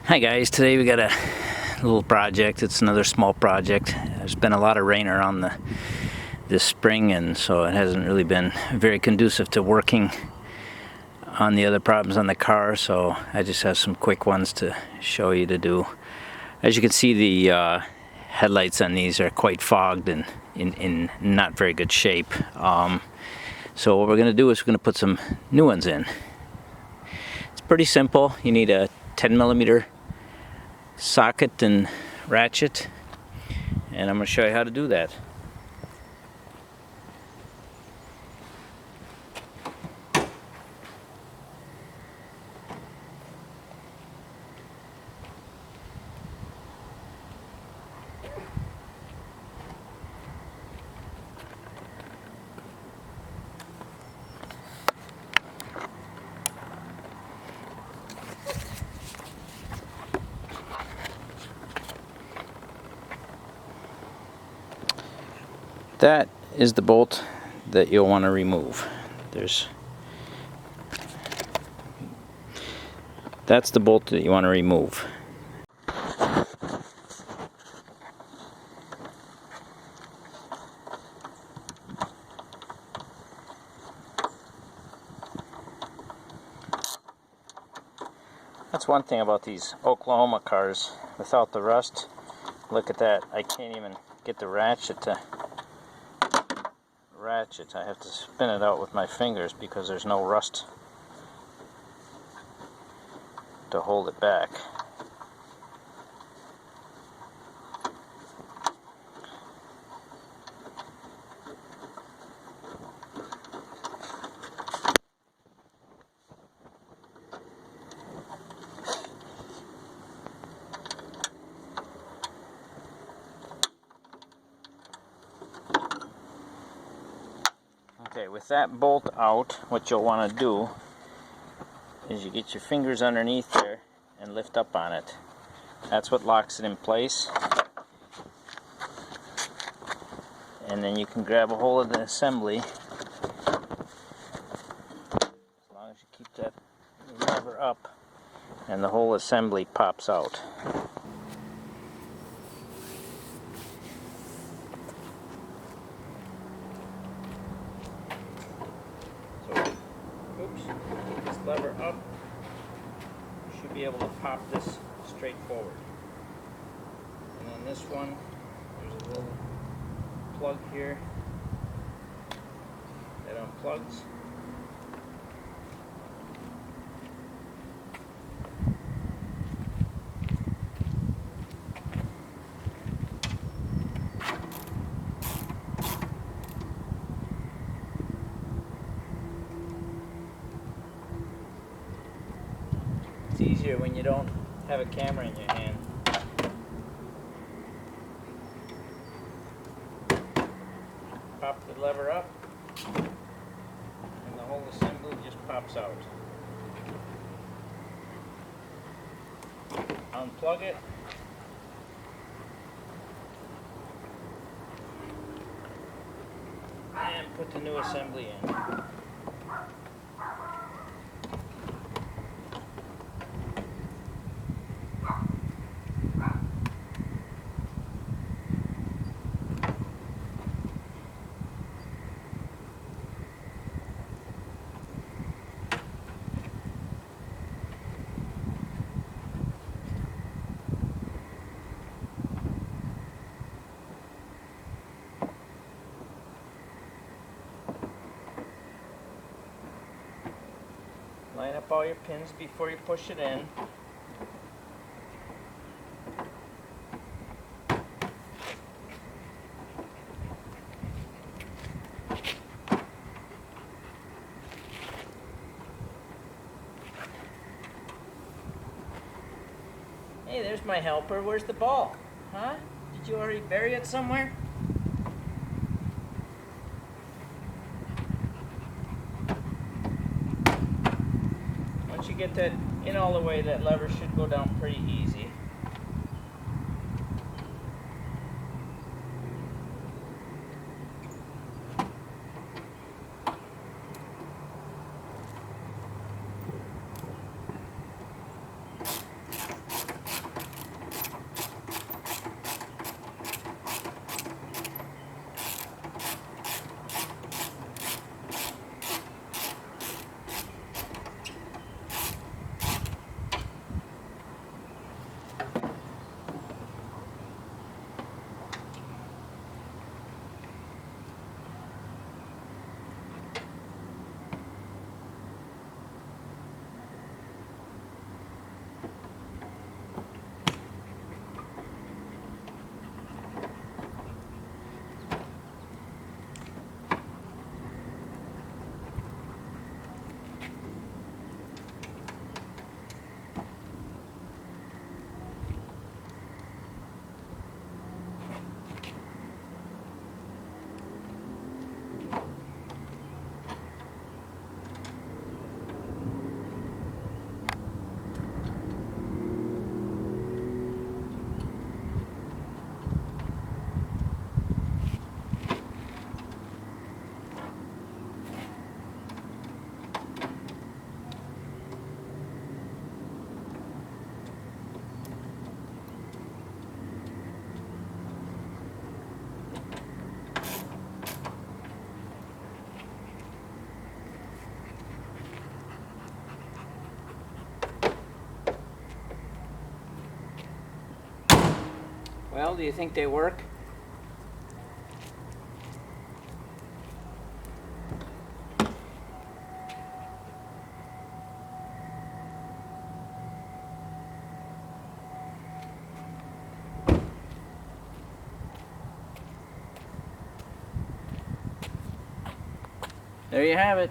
Hi guys, today we got a little project. It's another small project. There's been a lot of rain around this spring, and so it hasn't really been very conducive to working on the other problems on the car, so I just have some quick ones to show you to do. As you can see, the headlights on these are quite fogged and in not very good shape. So what we're going to do is we're going to put some new ones in. It's pretty simple. You need a 10mm socket and ratchet, and I'm going to show you how to do that. That is the bolt that you'll want to remove. That's the bolt that you want to remove. That's one thing about these Oklahoma cars. Without the rust, look at that. I can't even get the ratchet to ratchet. I have to spin it out with my fingers because there's no rust to hold it back. Okay, with that bolt out, what you'll want to do is you get your fingers underneath there and lift up on it. That's what locks it in place. And then you can grab a hold of the assembly. As long as you keep that lever up, and the whole assembly pops out. This lever up, you should be able to pop this straight forward. And then this one, there's a little plug here that unplugs. It's easier when you don't have a camera in your hand. Pop the lever up, and the whole assembly just pops out. Unplug it. And put the new assembly in. Line up all your pins before you push it in. Hey, there's my helper. Where's the ball? Huh? Did you already bury it somewhere? Once you get that in all the way, that lever should go down pretty easy. do you think they work? There you have it.